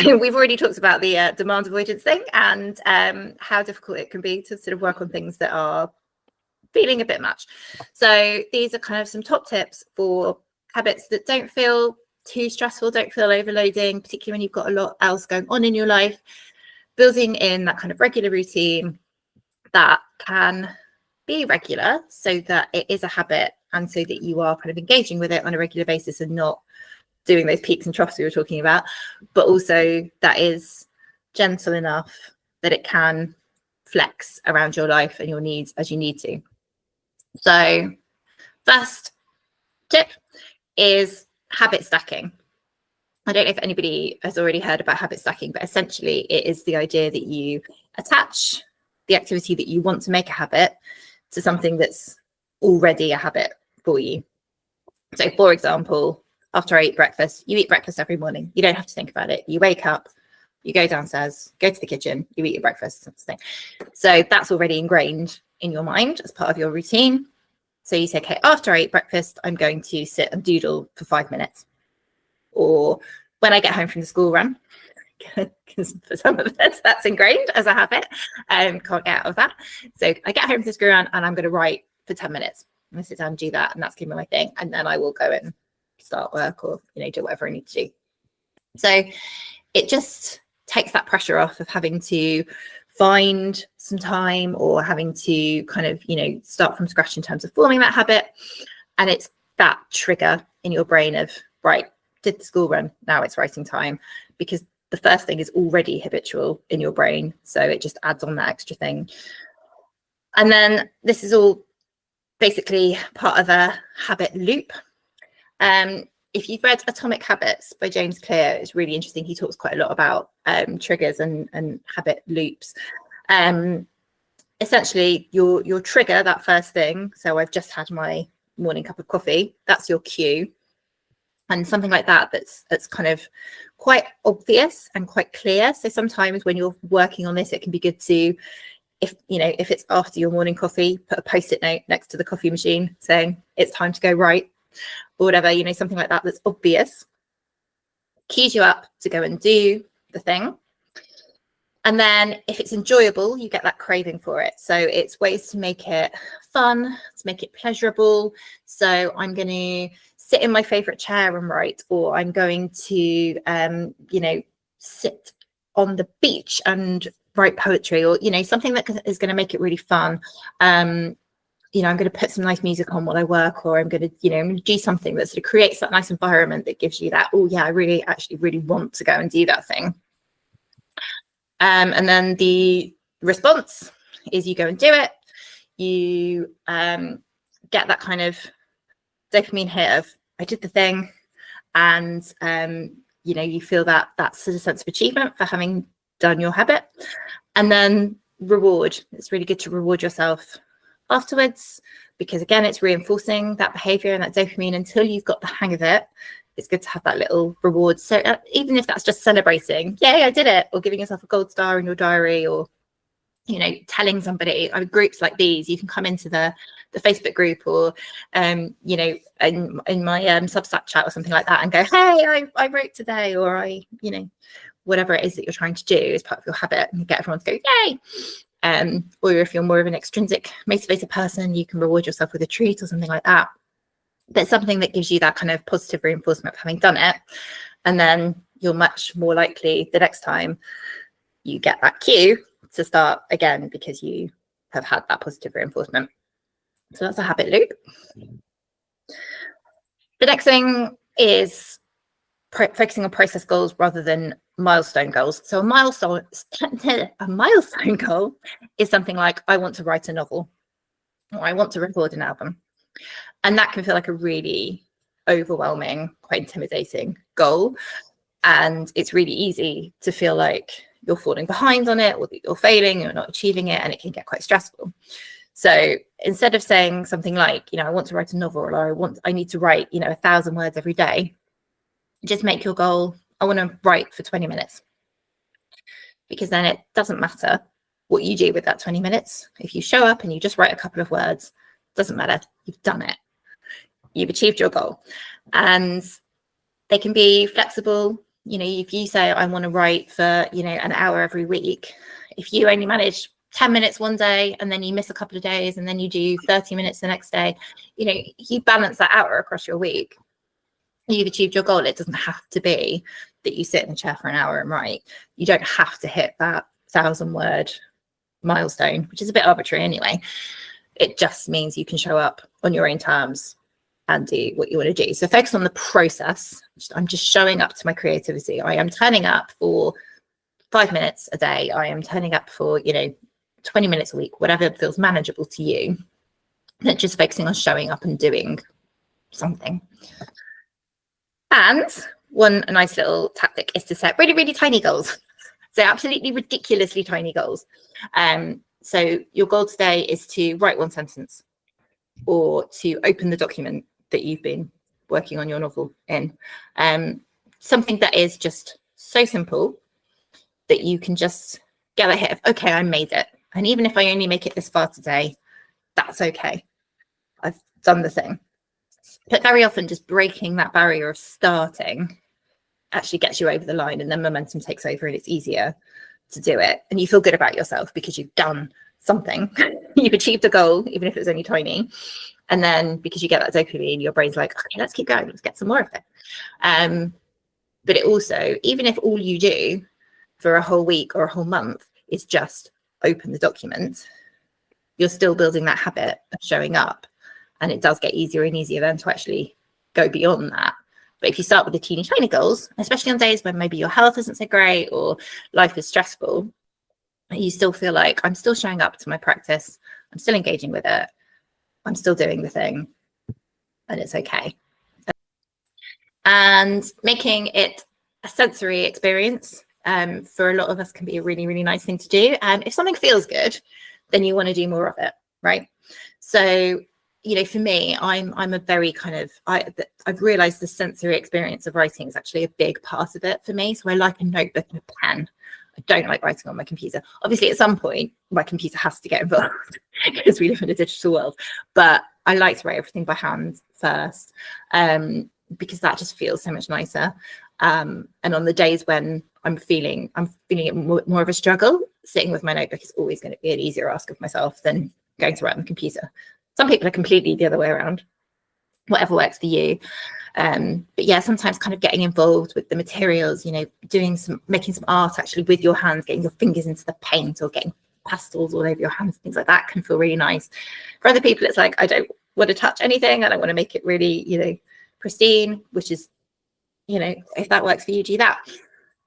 We've already talked about the demand avoidance thing and how difficult it can be to sort of work on things that are feeling a bit much. So these are kind of some top tips for habits that don't feel too stressful, don't feel overloading, particularly when you've got a lot else going on in your life. Building in that kind of regular routine that can be regular so that it is a habit and so that you are kind of engaging with it on a regular basis and not doing those peaks and troughs we were talking about, but also that is gentle enough that it can flex around your life and your needs as you need to. So first tip is habit stacking. I don't know if anybody has already heard about habit stacking, but essentially it is the idea that you attach the activity that you want to make a habit to something that's already a habit for you. So for example, after I eat breakfast, you eat breakfast every morning. You don't have to think about it. You wake up, you go downstairs, go to the kitchen, you eat your breakfast. So that's already ingrained in your mind as part of your routine. So you say, okay, after I eat breakfast, I'm going to sit and doodle for 5 minutes. Or when I get home from the school run, because for some of us that's ingrained as a habit, can't get out of that. So I get home from the school run and I'm going to write for 10 minutes. I'm going to sit down and do that, and that's going to be my thing. And then I will go and start work or do whatever I need to do. So it just takes that pressure off of having to find some time or having to kind of start from scratch in terms of forming that habit. And it's that trigger in your brain of, right, did the school run, now it's writing time, because the first thing is already habitual in your brain, so it just adds on that extra thing. And then this is all basically part of a habit loop. If you've read Atomic Habits by James Clear, it's really interesting. He talks quite a lot about triggers and habit loops. Essentially, your trigger, that first thing, so I've just had my morning cup of coffee, that's your cue. And something like that's kind of quite obvious and quite clear. So sometimes when you're working on this, it can be good to, if it's after your morning coffee, put a post-it note next to the coffee machine saying it's time to go write, or whatever, something like that that's obvious, keys you up to go and do the thing. And then if it's enjoyable, you get that craving for it. So it's ways to make it fun, to make it pleasurable. So I'm going to sit in my favorite chair and write, or I'm going to, sit on the beach and write poetry, or, something that is going to make it really fun. I'm going to put some nice music on while I work, or I'm going to do something that sort of creates that nice environment that gives you that, oh yeah, I really want to go and do that thing. And then the response is you go and do it. You get that kind of dopamine hit of, I did the thing. And, you feel that sort of sense of achievement for having done your habit. And then reward. It's really good to reward yourself afterwards, because again, it's reinforcing that behavior and that dopamine until you've got the hang of it. It's good to have that little reward. So even if that's just celebrating, yay, I did it, or giving yourself a gold star in your diary, or telling somebody. Groups like these, you can come into the Facebook group, or in my Substack chat or something like that, and go, hey, I wrote today, or whatever it is that you're trying to do as part of your habit, and get everyone to go, yay. Or if you're more of an extrinsic motivated person, you can reward yourself with a treat or something like that. But something that gives you that kind of positive reinforcement for having done it. And then you're much more likely the next time you get that cue to start again, because you have had that positive reinforcement. So that's a habit loop. The next thing is focusing on process goals rather than milestone goals. So a milestone goal is something like, I want to write a novel, or I want to record an album. And that can feel like a really overwhelming, quite intimidating goal. And it's really easy to feel like you're falling behind on it, or that you're failing, you're not achieving it, and it can get quite stressful. So instead of saying something like, I want to write a novel, or I need to write, 1,000 words every day, just make your goal, I want to write for 20 minutes. Because then it doesn't matter what you do with that 20 minutes. If you show up and you just write a couple of words, doesn't matter, you've done it. You've achieved your goal. And they can be flexible. you know, if you say I want to write for, you know, an hour every week, if you only manage 10 minutes one day and then you miss a couple of days and then you do 30 minutes the next day, you know, you balance that out across your week, you've achieved your goal. It doesn't have to be that you sit in a chair for an hour and write. You don't have to hit that 1,000-word milestone, which is a bit arbitrary anyway. It just means you can show up on your own terms and do what you want to do. So focus on the process. I'm just showing up to my creativity. I am turning up for 5 minutes a day. I am turning up for, you know, 20 minutes a week, whatever feels manageable to you. And just focusing on showing up and doing something. And one nice little tactic is to set really, really tiny goals. So absolutely ridiculously tiny goals. So your goal today is to write one sentence or to open the document that you've been working on your novel in. Something that is just so simple that you can just get a hit of, okay, I made it. And even if I only make it this far today, that's okay. I've done the thing. But very often just breaking that barrier of starting actually gets you over the line, and then momentum takes over and it's easier to do it. And you feel good about yourself because you've done something. You've achieved a goal, even if it was only tiny. And then because you get that dopamine, your brain's like, okay, let's keep going. Let's get some more of it. But it also, even if all you do for a whole week or a whole month is just open the document, you're still building that habit of showing up. And it does get easier and easier then to actually go beyond that. But if you start with the teeny tiny goals, especially on days when maybe your health isn't so great or life is stressful, you still feel like I'm still showing up to my practice. I'm still engaging with it. I'm still doing the thing, and it's okay. And making it a sensory experience for a lot of us can be a really, really nice thing to do. And if something feels good, then you want to do more of it, right? So, you know, for me, I'm a very kind of, I've realized the sensory experience of writing is actually a big part of it for me. So I like a notebook and a pen. I don't like writing on my computer. Obviously, at some point, my computer has to get involved because we live in a digital world. But I like to write everything by hand first because that just feels so much nicer. And on the days when I'm feeling it more of a struggle, sitting with my notebook is always going to be an easier ask of myself than going to write on the computer. Some people are completely the other way around, whatever works for you. But yeah, sometimes kind of getting involved with the materials, you know, making some art actually with your hands, getting your fingers into the paint or getting pastels all over your hands, things like that can feel really nice. For other people, it's like, I don't want to touch anything. I don't want to make it really, you know, pristine, which is, you know, if that works for you, do that.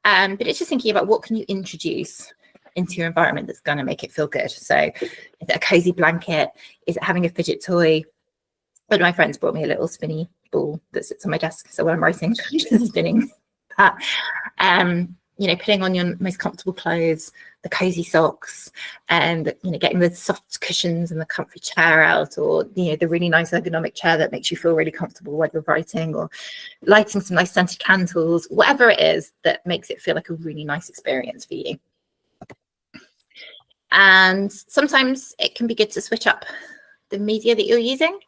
But it's just thinking about what can you introduce into your environment that's going to make it feel good. So is it a cozy blanket? Is it having a fidget toy? One of my friends brought me a little spinny ball that sits on my desk. So when I'm writing, I'm just spinning that. You know, putting on your most comfortable clothes, the cozy socks, and, you know, getting the soft cushions and the comfy chair out, or, you know, the really nice ergonomic chair that makes you feel really comfortable when you're writing, or lighting some nice scented candles, whatever it is that makes it feel like a really nice experience for you. And sometimes it can be good to switch up the media that you're using.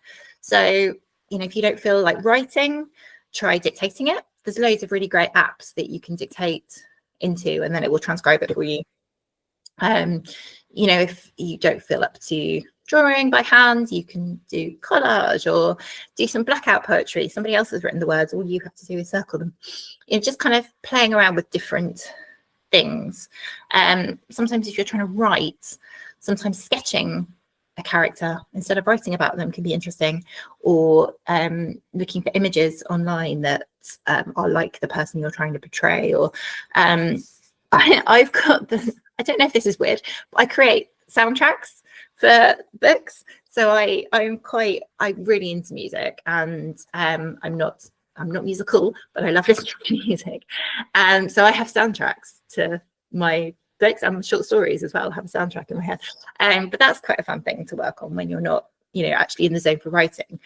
So, you know, if you don't feel like writing, try dictating it. There's loads of really great apps that you can dictate into, and then it will transcribe it for you. You know, if you don't feel up to drawing by hand, you can do collage or do some blackout poetry. Somebody else has written the words, all you have to do is circle them. You know, just kind of playing around with different things. Sometimes if you're trying to write, sometimes sketching a character instead of writing about them can be interesting, or looking for images online that are like the person you're trying to portray. Or I've got I don't know if this is weird, but I create soundtracks for books. So I'm really into music, and I'm not musical, but I love listening to music. So I have soundtracks to my books and short stories as well, have a soundtrack in my head. But that's quite a fun thing to work on when you're not, you know, actually in the zone for writing.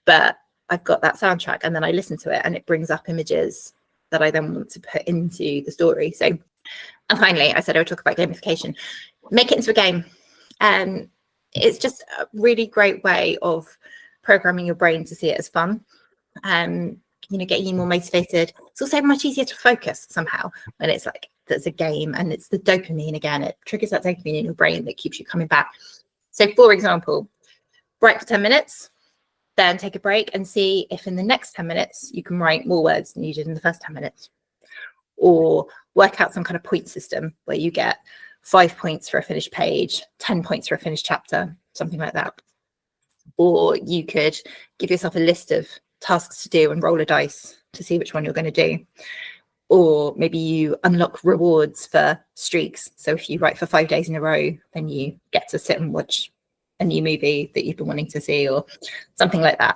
But I've got that soundtrack, and then I listen to it, and it brings up images that I then want to put into the story. So, and finally, I said I would talk about gamification. Make it into a game. It's just a really great way of programming your brain to see it as fun. You know, getting you more motivated. It's also much easier to focus somehow when it's like there's a game and it's the dopamine again. It triggers that dopamine in your brain that keeps you coming back. So for example, write for 10 minutes, then take a break and see if in the next 10 minutes you can write more words than you did in the first 10 minutes. Or work out some kind of point system where you get 5 points for a finished page, 10 points for a finished chapter, something like that. Or you could give yourself a list of tasks to do and roll a dice to see which one you're going to do. Or maybe you unlock rewards for streaks. So if you write for 5 days in a row, then you get to sit and watch a new movie that you've been wanting to see or something like that.